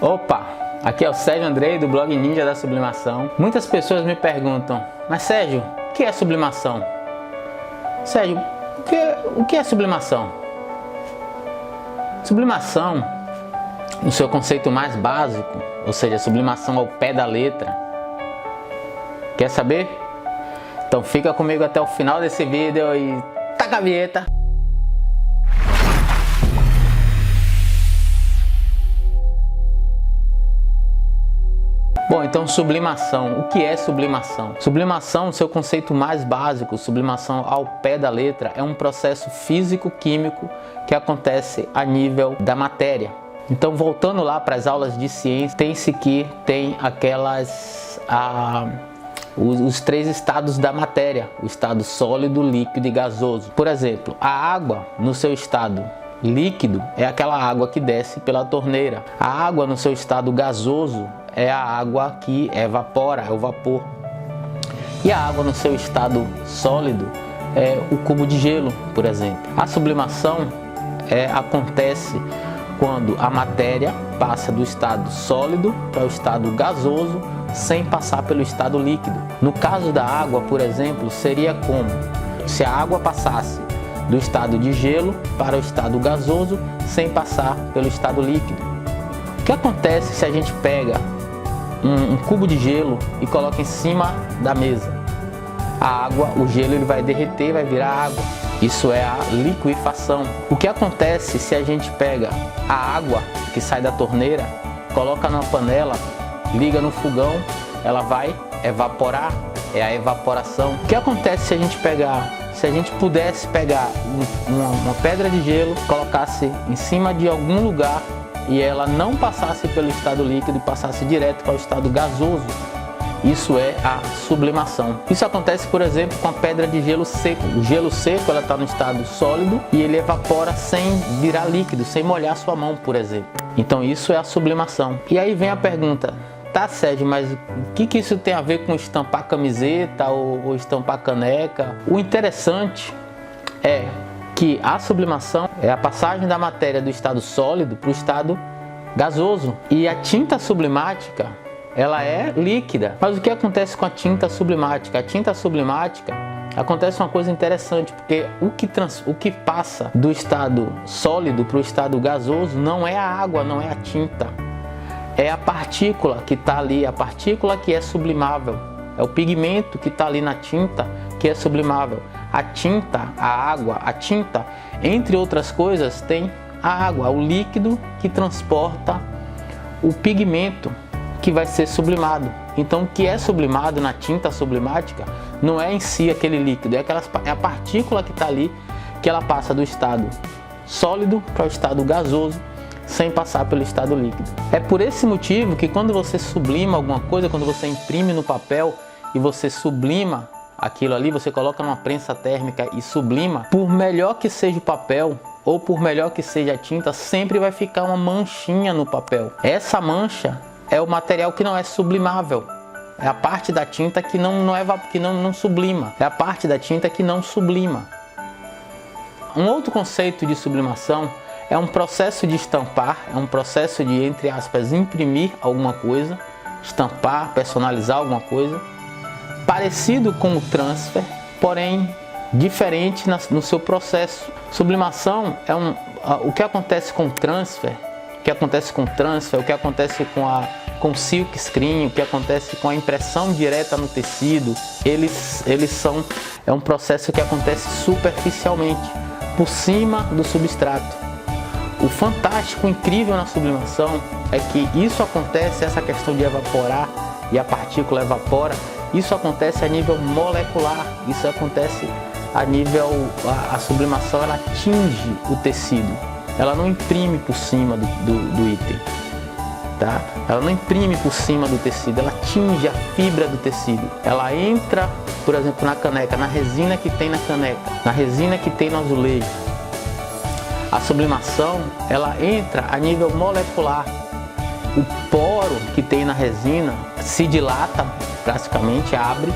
Opa, aqui é o Sérgio Andrei do blog Ninja da Sublimação. Muitas pessoas me perguntam, mas Sérgio, o que é sublimação? Sérgio, o que é sublimação? Sublimação, no seu conceito mais básico, ou seja, sublimação ao pé da letra. Quer saber? Então fica comigo até o final desse vídeo e taca a vinheta! Bom, então sublimação. O que é sublimação? Sublimação, seu conceito mais básico, sublimação ao pé da letra, é um processo físico-químico que acontece a nível da matéria. Então, voltando lá para as aulas de ciência, tem os três estados da matéria: o estado sólido, líquido e gasoso. Por exemplo, a água no seu estado líquido é aquela água que desce pela torneira. A água no seu estado gasoso é a água que evapora, é o vapor. E a água no seu estado sólido é o cubo de gelo, por exemplo. A sublimação acontece quando a matéria passa do estado sólido para o estado gasoso sem passar pelo estado líquido. No caso da água, por exemplo, seria como se a água passasse do estado de gelo para o estado gasoso sem passar pelo estado líquido. O que acontece se a gente pega um cubo de gelo e coloca em cima da mesa? A água, o gelo, ele vai derreter, vai virar água. Isso é a liquefação. O que acontece se a gente pega a água que sai da torneira, coloca numa panela, liga no fogão, ela vai evaporar, é a evaporação. O que acontece se a gente pudesse pegar uma pedra de gelo, colocasse em cima de algum lugar e ela não passasse pelo estado líquido e passasse direto para o estado gasoso? Isso é a sublimação. Isso acontece, por exemplo, com a pedra de gelo seco. O gelo seco, ela está no estado sólido e ele evapora sem virar líquido, sem molhar sua mão, por exemplo. Então isso é a sublimação. E aí vem a pergunta: tá, Sérgio, mas o que isso tem a ver com estampar camiseta ou estampar caneca? O interessante é que a sublimação é a passagem da matéria do estado sólido para o estado gasoso. E a tinta sublimática, ela é líquida. Mas o que acontece com a tinta sublimática? A tinta sublimática, acontece uma coisa interessante, porque o que passa do estado sólido para o estado gasoso não é a água, não é a tinta. É a partícula que está ali, a partícula que é sublimável. É o pigmento que está ali na tinta que é sublimável. A tinta, a água, a tinta, entre outras coisas, tem a água, o líquido que transporta o pigmento que vai ser sublimado. Então, o que é sublimado na tinta sublimática não é em si aquele líquido, é a partícula que está ali, que ela passa do estado sólido para o estado gasoso, sem passar pelo estado líquido. É por esse motivo que quando você sublima alguma coisa, quando você imprime no papel e você sublima aquilo ali, você coloca numa prensa térmica e sublima, por melhor que seja o papel ou por melhor que seja a tinta, sempre vai ficar uma manchinha no papel. Essa mancha é o material que não é sublimável. É a parte da tinta que não sublima. É a parte da tinta que não sublima. Um outro conceito de sublimação é um processo de estampar, é um processo de, entre aspas, imprimir alguma coisa, estampar, personalizar alguma coisa, parecido com o transfer, porém diferente no seu processo. Sublimação é o que acontece com o transfer, o que acontece com o silk screen, o que acontece com a impressão direta no tecido. É um processo que acontece superficialmente, por cima do substrato. O fantástico, incrível na sublimação é que isso acontece, essa questão de evaporar e a partícula evapora, isso acontece a nível molecular, isso acontece a nível, a sublimação, ela atinge o tecido, ela não imprime por cima do item, tá? Ela não imprime por cima do tecido, ela atinge a fibra do tecido, ela entra, por exemplo, na caneca, na resina que tem na caneca, na resina que tem no azulejo. A sublimação, ela entra a nível molecular. O poro que tem na resina se dilata, praticamente abre.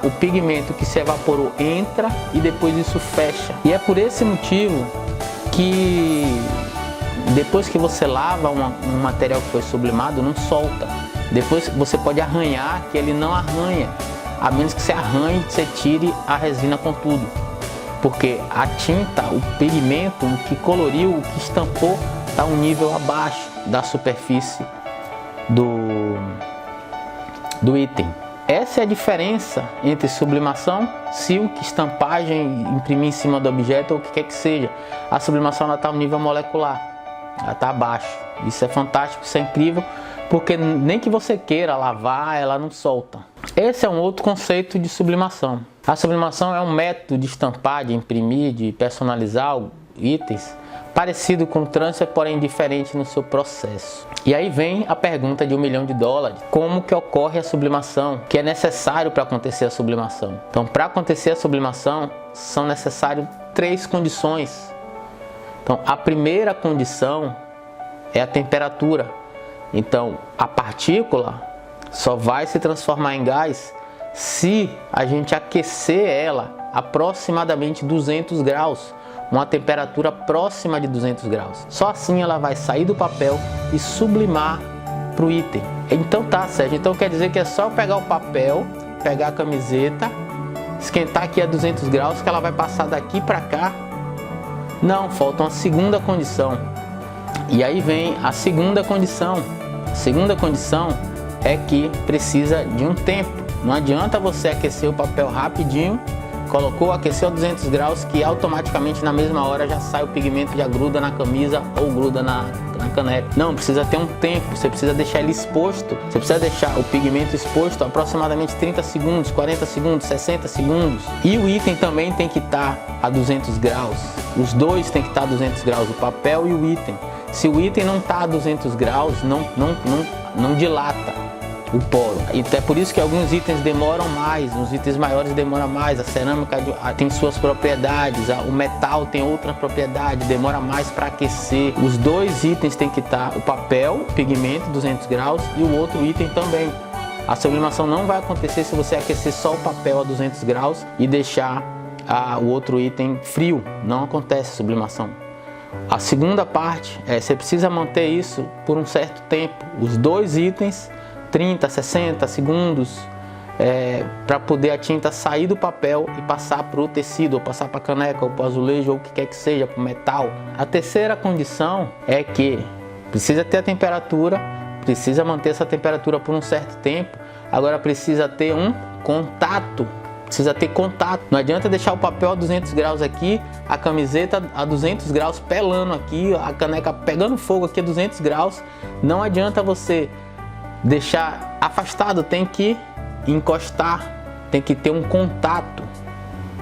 O pigmento que se evaporou entra e depois isso fecha. E é por esse motivo que depois que você lava um material que foi sublimado, não solta. Depois você pode arranhar, que ele não arranha, a menos que você arranhe, você tire a resina com tudo. Porque a tinta, o pigmento, o que coloriu, o que estampou, está um nível abaixo da superfície do item. Essa é a diferença entre sublimação, silk, estampagem, imprimir em cima do objeto ou o que quer que seja. A sublimação está no nível molecular, ela está abaixo. Isso é fantástico, isso é incrível, porque nem que você queira lavar, ela não solta. Esse é um outro conceito de sublimação. A sublimação é um método de estampar, de imprimir, de personalizar itens, parecido com o transfer, porém diferente no seu processo. E aí vem a pergunta de $1 milhão: como que ocorre a sublimação? O que é necessário para acontecer a sublimação? Então, para acontecer a sublimação, são necessárias 3 condições. Então, a primeira condição é a temperatura. Então, a partícula só vai se transformar em gás se a gente aquecer ela aproximadamente 200 graus. Uma temperatura próxima de 200 graus. Só assim ela vai sair do papel e sublimar para o item. Então tá, Sérgio, então quer dizer que é só pegar o papel, pegar a camiseta, esquentar aqui a 200 graus que ela vai passar daqui para cá? Não, falta uma segunda condição. E aí vem a segunda condição. A segunda condição é que precisa de um tempo. Não adianta você aquecer o papel rapidinho, colocou, aqueceu a 200 graus, que automaticamente na mesma hora já sai o pigmento, já gruda na camisa ou gruda na caneca. Não, precisa ter um tempo, você precisa deixar ele exposto, você precisa deixar o pigmento exposto aproximadamente 30 segundos, 40 segundos, 60 segundos. E o item também tem que estar a 200 graus, os dois tem que estar a 200 graus, o papel e o item. Se o item não está a 200 graus, não dilata o poro. Então é por isso que alguns itens demoram mais, os itens maiores demoram mais. A cerâmica tem suas propriedades, o metal tem outra propriedade, demora mais para aquecer. Os dois itens tem que estar, o papel, o pigmento 200 graus e o outro item também. A sublimação não vai acontecer se você aquecer só o papel a 200 graus e deixar o outro item frio. Não acontece sublimação. A segunda parte é você precisa manter isso por um certo tempo, os dois itens 30, 60 segundos, para poder a tinta sair do papel e passar para o tecido, ou passar para a caneca, ou para o azulejo, ou o que quer que seja, para o metal. A terceira condição é que precisa ter a temperatura, precisa manter essa temperatura por um certo tempo, agora precisa ter um contato. Precisa ter contato. Não adianta deixar o papel a 200 graus aqui, a camiseta a 200 graus pelando aqui, a caneca pegando fogo aqui a 200 graus. Não adianta você deixar afastado, tem que encostar, tem que ter um contato,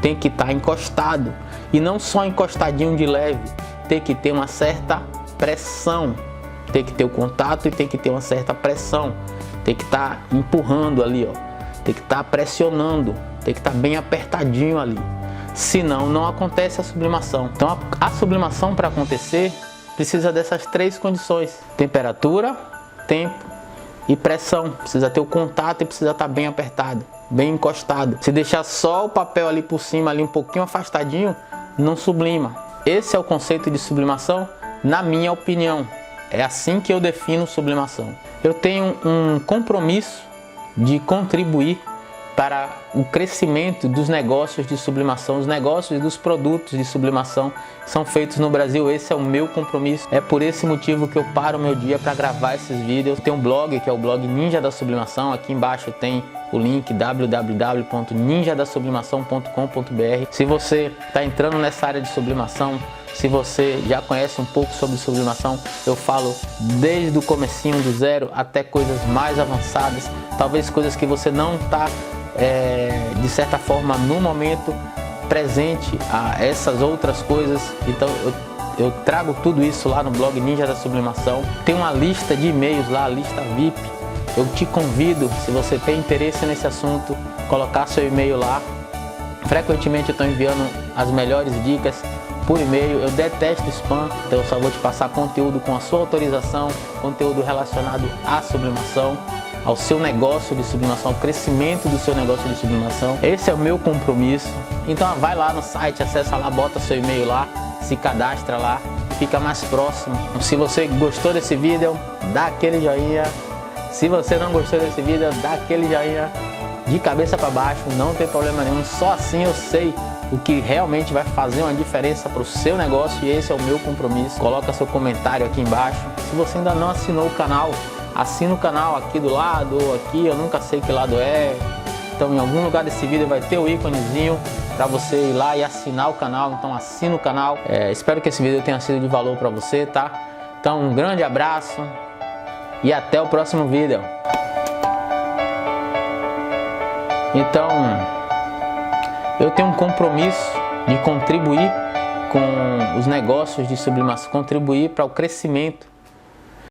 tem que estar encostado. E não só encostadinho de leve, tem que ter uma certa pressão. Tem que ter o contato e tem que ter uma certa pressão. Tem que estar empurrando ali, ó. Tem que estar pressionando. Tem que estar bem apertadinho ali, senão não acontece a sublimação. Então a sublimação, para acontecer, precisa dessas 3 condições: temperatura, tempo e pressão. Precisa ter o contato e precisa estar bem apertado, bem encostado. Se deixar só o papel ali por cima, ali um pouquinho afastadinho, não sublima. Esse é o conceito de sublimação, na minha opinião. É assim que eu defino sublimação. Eu tenho um compromisso de contribuir para o crescimento dos negócios de sublimação. Os negócios dos produtos de sublimação são feitos no Brasil. Esse é o meu compromisso. É por esse motivo que eu paro o meu dia para gravar esses vídeos. Tem um blog, que é o blog Ninja da Sublimação. Aqui embaixo tem o link www.ninjadasublimação.com.br. Se você está entrando nessa área de sublimação, se você já conhece um pouco sobre sublimação, eu falo desde o comecinho, do zero, até coisas mais avançadas. Talvez coisas que você não está de certa forma no momento presente a essas outras coisas. Então eu trago tudo isso lá no blog Ninja da Sublimação. Tem uma lista de e-mails lá, a lista VIP. Eu te convido, se você tem interesse nesse assunto, colocar seu e-mail lá. Frequentemente eu estou enviando as melhores dicas por e-mail. Eu detesto spam, então eu só vou te passar conteúdo com a sua autorização, conteúdo relacionado à sublimação, ao seu negócio de sublimação, ao crescimento do seu negócio de sublimação. Esse é o meu compromisso. Então vai lá no site, acessa lá, bota seu e-mail lá, se cadastra lá fica mais próximo. Se você gostou desse vídeo, dá aquele joinha. Se você não gostou desse vídeo, dá aquele joinha de cabeça para baixo, não tem problema nenhum. Só assim eu sei o que realmente vai fazer uma diferença para o seu negócio e esse é o meu compromisso. Coloca seu comentário aqui embaixo. Se você ainda não assinou o canal, assina o canal aqui do lado ou aqui, eu nunca sei que lado é. Então em algum lugar desse vídeo vai ter o íconezinho para você ir lá e assinar o canal, então assina o canal. Espero que esse vídeo tenha sido de valor para você, tá? Então um grande abraço e até o próximo vídeo. Então, eu tenho um compromisso de contribuir com os negócios de sublimação, contribuir para o crescimento